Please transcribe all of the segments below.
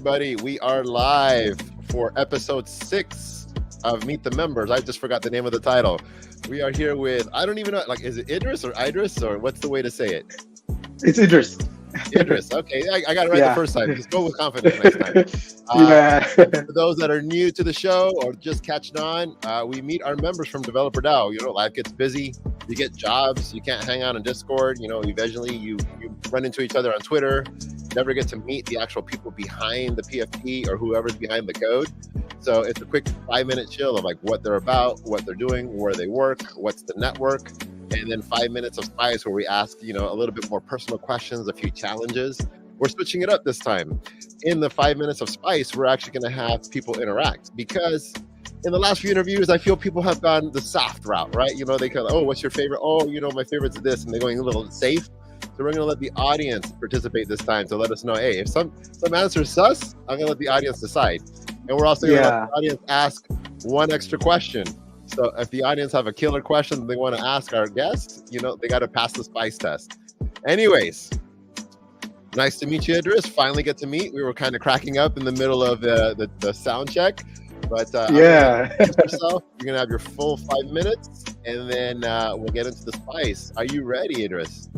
everybody. We are live for episode 6 of Meet the Members. I just forgot the name of the title. We are here with, I don't even know, like, is it Idris or what's the way to say it? It's Idris. Idris. Okay, I got it right the first time. Just go with confidence next time. For those that are new to the show or just catching on, we meet our members from Developer DAO. You know, life gets busy. You get jobs. You can't hang out on Discord. You know, eventually you run into each other on Twitter. Never get to meet the actual people behind the PFP or whoever's behind the code. So it's a quick 5-minute chill of like what they're about, what they're doing, where they work, what's the network. And then 5 minutes of Spice where we ask, you know, a little bit more personal questions, a few challenges. We're switching it up this time. In the 5 minutes of Spice, we're actually going to have people interact because in the last few interviews, I feel people have gone the soft route, right? You know, they kind of, oh, what's your favorite? Oh, you know, my favorite's this. And they're going a little safe. So we're going to let the audience participate this time to let us know, hey, if some answer's sus, I'm going to let the audience decide. And we're also going to let the audience ask one extra question. So if the audience have a killer question they want to ask our guests, you know, they got to pass the Spice test. Anyways, nice to meet you, Idris. Finally get to meet. We were kind of cracking up in the middle of the sound check. But yourself, you're going to have your full 5 minutes, and then we'll get into the Spice. Are you ready, Idris?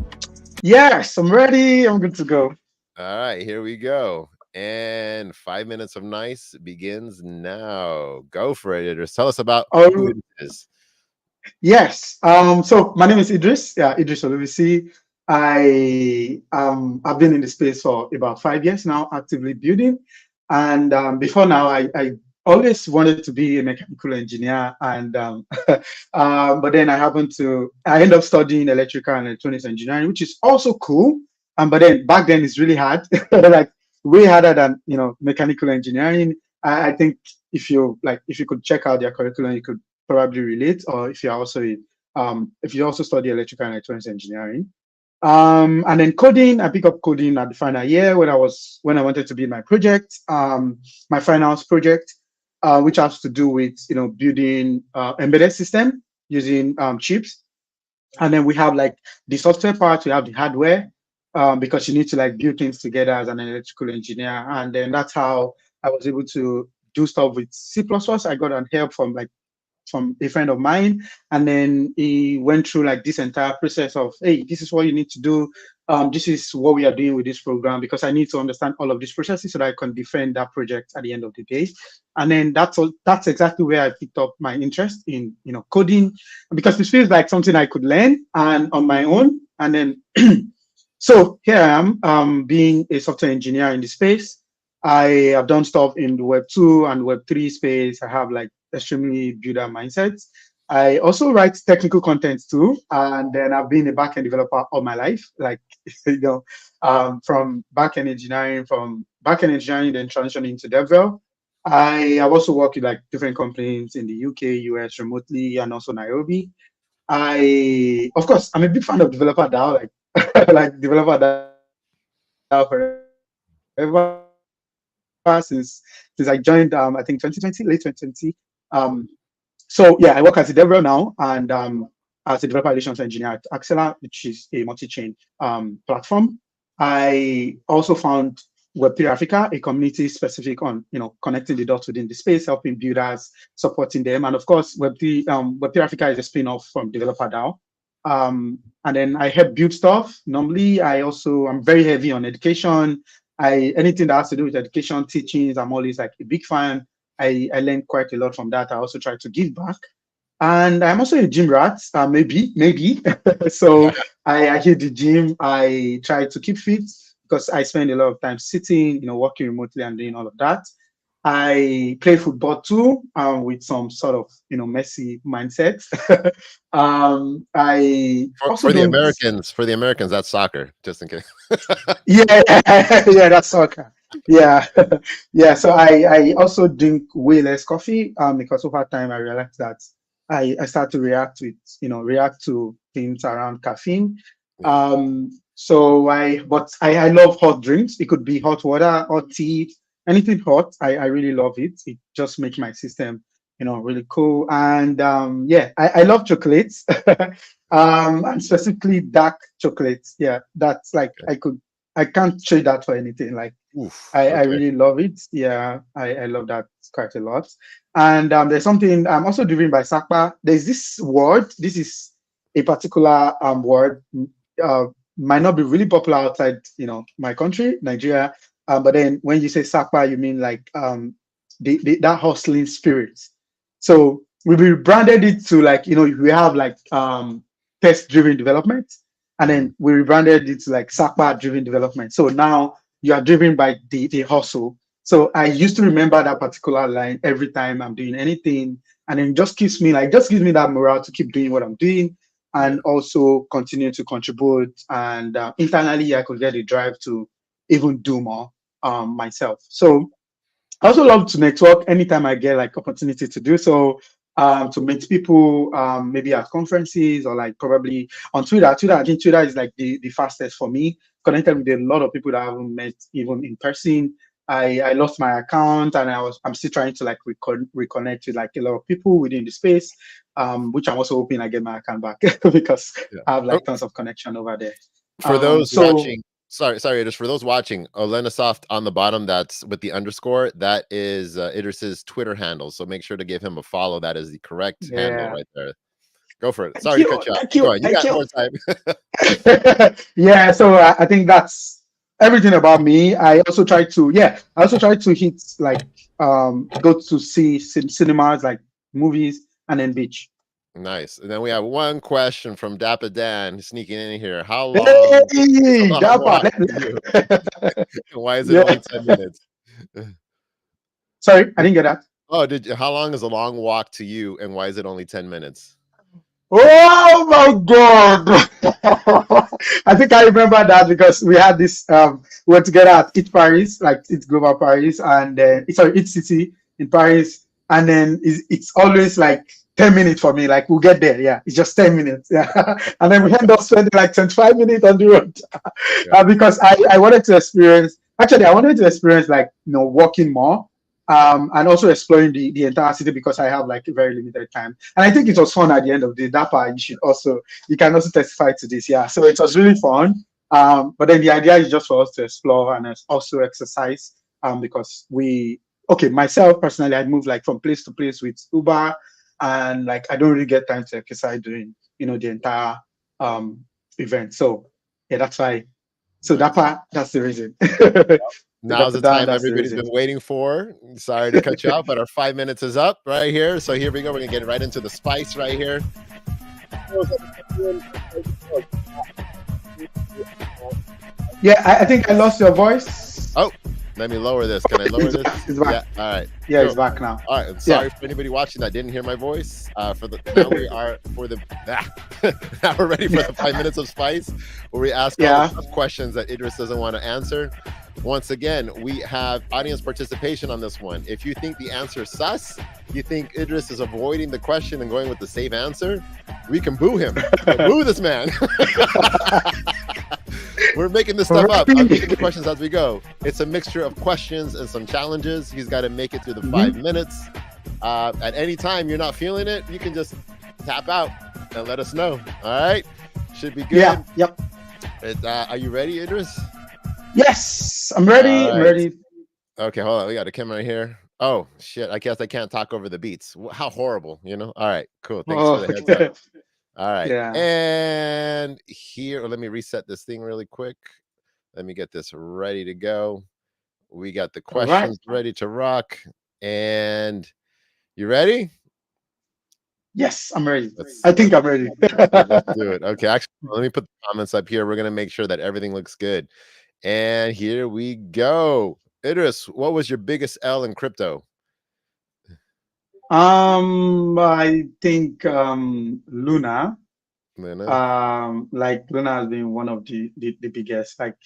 Yes, I'm ready. I'm good to go. All right, here we go. And 5 minutes of nice begins now. Go for it, Idris. Tell us about who it is. Yes. So my name is Idris. Yeah, Idris Oluvisi. I've been in the space for about 5 years now, actively building. And before now, I always wanted to be a mechanical engineer, and but then I ended up studying electrical and electronics engineering, which is also cool. But then back then it's really hard, like way harder than, you know, mechanical engineering. I think if you could check out their curriculum, you could probably relate. Or if you also study electrical and electronics engineering. And then coding, I picked up coding at the final year when I wanted to build my project, my finance project, which has to do with, you know, building embedded system using chips. And then we have like the software part, we have the hardware, because you need to like build things together as an electrical engineer. And then that's how I was able to do stuff with C++. I got help from a friend of mine, and then he went through like this entire process of, hey, this is what you need to do. This is what we are doing with this program, because I need to understand all of these processes so that I can defend that project at the end of the day. And then that's exactly where I picked up my interest in, you know, coding, because this feels like something I could learn and on my own. And then so here I am, being a software engineer in the space. I have done stuff in the Web 2 and Web 3 space. I have like extremely builder mindsets. I also write technical content too, and then I've been a backend developer all my life. Like, you know, from backend engineering, then transitioning into DevRel. I have also worked with like different companies in the UK, US, remotely, and also Nairobi. Of course, I'm a big fan of Developer DAO, like like Developer DAO forever since I joined, I think 2020, late 2020. So yeah, I work as a DevRel now, and as a developer relations engineer at Axela, which is a multi-chain platform. I also found Web3 Africa, a community specific on, you know, connecting the dots within the space, helping builders, supporting them. And of course, Web3 Africa is a spin-off from Developer DAO. And then I help build stuff. Normally, I'm very heavy on education. Anything that has to do with education, teachings, I'm always like a big fan. I learned quite a lot from that. I also try to give back. And I'm also a gym rat, maybe. So I hit the gym. I try to keep fit because I spend a lot of time sitting, you know, working remotely and doing all of that. I play football too, with some sort of, you know, messy mindset. For the Americans, that's soccer, just in case. yeah, that's soccer. Yeah, yeah. So I also drink way less coffee, because over time I realized that I start to react to things around caffeine. But I love hot drinks. It could be hot water, hot tea, anything hot. I really love it. It just makes my system, you know, really cool. And yeah, I love chocolates, and specifically dark chocolates. Yeah, that's like I can't trade that for anything. Like I really love it. Yeah, I love that quite a lot. And there's something I'm also driven by Sakpa. There's this word. This is a particular word. Uh, might not be really popular outside, my country, Nigeria. But then when you say Sakpa, you mean like that hustling spirit. So we rebranded it to like, we have like test-driven development, and then we rebranded it to like Sakpa-driven development. So now you are driven by the hustle. So I used to remember that particular line every time I'm doing anything, and then just gives me that morale to keep doing what I'm doing, and also continue to contribute. And internally, I could get the drive to even do more myself. So I also love to network anytime I get like opportunity to do so. To meet people, maybe at conferences or like probably on Twitter. I think Twitter is like the fastest for me. Connected with a lot of people that I haven't met even in person. I lost my account, and I'm still trying to like reconnect with like a lot of people within the space, which I'm also hoping I get my account back because I have like tons of connection over there. For those watching, sorry, just for those watching, Olenasoft on the bottom, that's with the underscore, that is Idris's Twitter handle. So make sure to give him a follow. That is the correct handle right there. Go for it. Sorry to cut you off. Go on. You got more time. Yeah, so I think that's everything about me. I also try to hit like go to see cinemas, like movies, and then beach. Nice. And then we have one question from Dapper Dan sneaking in here. How long? Why is it only 10 minutes? Sorry, I didn't get that. Oh, how long is a long walk to you, and why is it only 10 minutes? Oh my God! I think I remember that because we had this. We were together at Eat Paris, like Eat Global Paris, and Eat City in Paris, and then it's always like 10 minutes for me. Like we'll get there, yeah. It's just 10 minutes, yeah. And then we end up spending like 25 minutes on the road because I wanted to experience. Actually, I wanted to experience like walking more. And also exploring the entire city because I have like a very limited time. And I think it was fun at the end of the day. That part you can also testify to this. Yeah. So it was really fun. But then the idea is just for us to explore and also exercise. Because myself personally, I move like from place to place with Uber, and like I don't really get time to exercise during, the entire event. So yeah, that's why. So that's the reason. Now's the time everybody's been waiting for. Sorry to cut you off, but our 5 minutes is up right here. So here we go. We're going to get right into the spice right here. Yeah, I think I lost your voice. Oh, let me lower this. Can I lower this? It's back. Yeah, all right. Yeah, it's back now. All right. Sorry for anybody watching that didn't hear my voice. Now we're ready for the 5 minutes of spice, where we ask all the questions that Idris doesn't want to answer. Once again, we have audience participation on this one. If you think the answer is sus, you think Idris is avoiding the question and going with the safe answer, we can boo him. Boo this man. We're making this stuff up. I'm making the questions as we go. It's a mixture of questions and some challenges. He's got to make it through the 5 minutes. At any time you're not feeling it, you can just tap out and let us know. All right? Should be good. Yeah. Yep. Are you ready, Idris? Yes, I'm ready. Right. I'm ready. Okay, hold on. We got a camera here. Oh, shit. I guess I can't talk over the beats. How horrible, All right, cool. Thanks for the heads up. All right. Yeah. And here, let me reset this thing really quick. Let me get this ready to go. We got the questions ready to rock. And you ready? Yes, I'm ready. I think I'm ready. Let's do it. Okay, actually, let me put the comments up here. We're going to make sure that everything looks good. And here we go. Idris, what was your biggest L in crypto? I think Luna. Like Luna has been one of the biggest. Like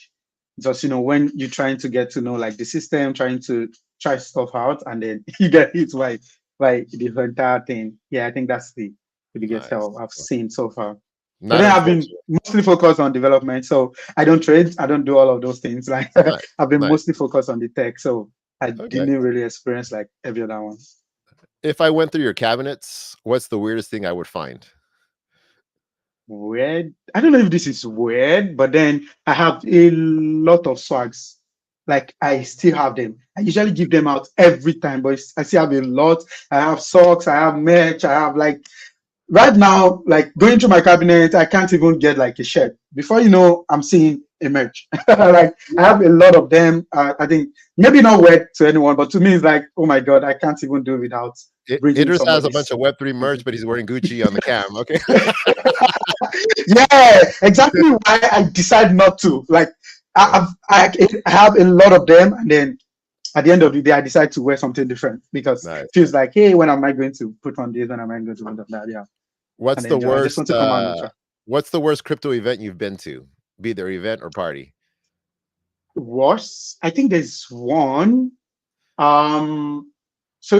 just when you're trying to get to know like the system, trying to try stuff out, and then you get hit by the entire thing. Yeah, I think that's the biggest L I've seen so far. But then I've been mostly focused on development, so I don't trade. I don't do all of those things. Like I've been mostly focused on the tech, so I didn't really experience like every other one. If I went through your cabinets, what's the weirdest thing I would find? Weird? I don't know if this is weird, but then I have a lot of swags. like I still have them. I usually give them out every time, but I still have a lot. I have socks, I have merch, I have like right now, like going through my cabinet, I can't even get like a shirt. Before you know, I'm seeing a merch. Like I have a lot of them. I think maybe not wet to anyone, but to me, it's like, oh my god, I can't even do without bringing Idris has a somebody's. bunch of Web3 merch, but he's wearing Gucci on the cam. Okay. Yeah, exactly why I decide not to. Like I have a lot of them, and then at the end of the day, I decide to wear something different because Nice. it feels like, hey, when am I going to put on this? When am I going to put on that? Yeah. What's the worst? What's the worst crypto event you've been to? Be there event or party? Worst? I think there's one. So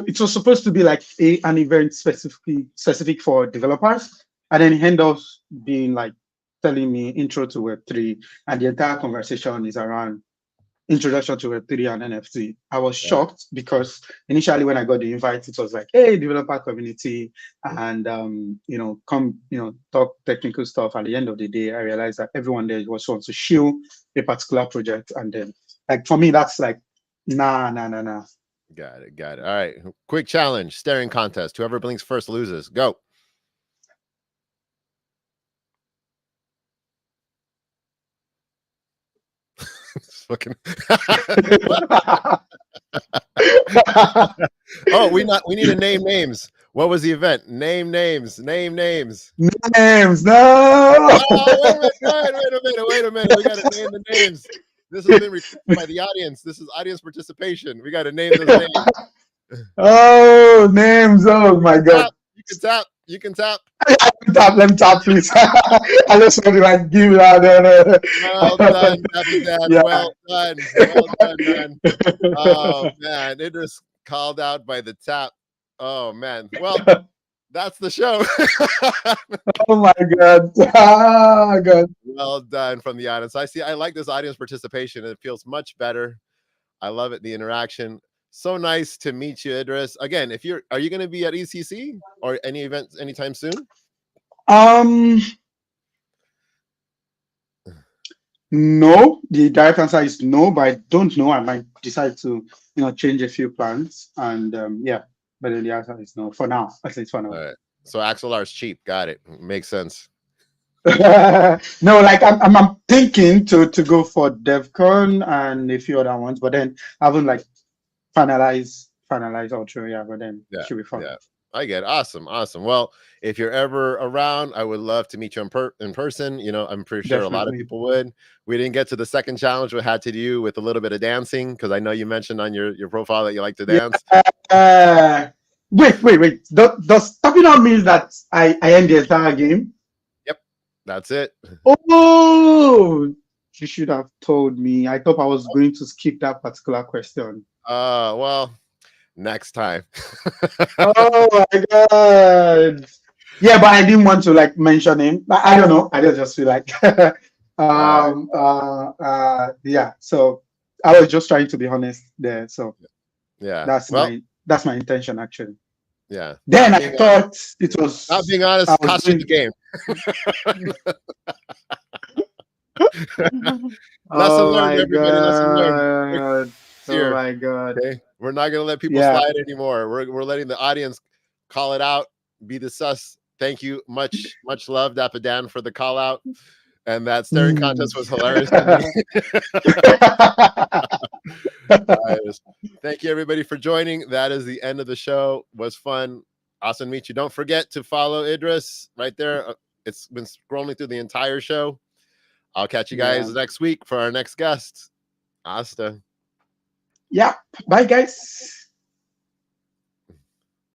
it was supposed to be like an event specific for developers, and then it ended up being like telling me intro to Web3, and the entire conversation is around introduction to Web3 and NFT. I was shocked because initially when I got the invite, it was like, hey, developer community, and come, talk technical stuff. At the end of the day, I realized that everyone there was wants to shield a particular project, and then like for me, that's like, nah. Got it. All right. Quick challenge, staring contest. Whoever blinks first loses. Go. Fucking. Oh, we need to name names. What was the event? Name names. Names. No. Oh, wait a minute. We got to name the names. This has been requested by the audience. This is audience participation. We got to name those names. Oh, names. Oh my god. You can tap. Let me tap, please. I just want to like give it out there. Well done, Happy Dad. Yeah. Well done, man. Oh man, it was called out by the tap. Oh man. Well, that's the show. Oh my god. Oh god. Well done from the audience. I like this audience participation. It feels much better. I love it, the interaction. So nice to meet you, Idris. Again, are you going to be at ECC or any events anytime soon? No, the direct answer is no, but I don't know. I might decide to, change a few plans, and yeah, but the answer is no for now. At least for now. All right. So XLR's cheap. Got it. Makes sense. No, like I'm thinking to go for DevCon and a few other ones, but then I haven't like finalize Ultra, yeah, but then it should be fun. Yeah, I get it. Awesome. Well, if you're ever around, I would love to meet you in person. I'm pretty sure a lot of people would. We didn't get to the second challenge we had to do with a little bit of dancing because I know you mentioned on your profile that you like to dance. Wait. Does stopping out means that I end the entire game? Yep, that's it. Oh, you should have told me. I thought I was going to skip that particular question. Well, next time. Oh my god. Yeah, but I didn't want to like mention him. I don't know. I just feel like yeah. So I was just trying to be honest there. So yeah, that's my intention actually. Yeah. Then I thought it was not being honest, cost you the game. Lesson learned, everybody. Lesson learned. Oh my god. Okay. We're not gonna let people slide anymore. We're letting the audience call it out, be the sus. Thank you. Much love, Dapper Dan, for the call out. And that staring contest was hilarious to me. Thank you everybody for joining. That is the end of the show. It was fun. Awesome to meet you. Don't forget to follow Idris right there. It's been scrolling through the entire show. I'll catch you guys next week for our next guest. Hasta. Yeah. Bye, guys.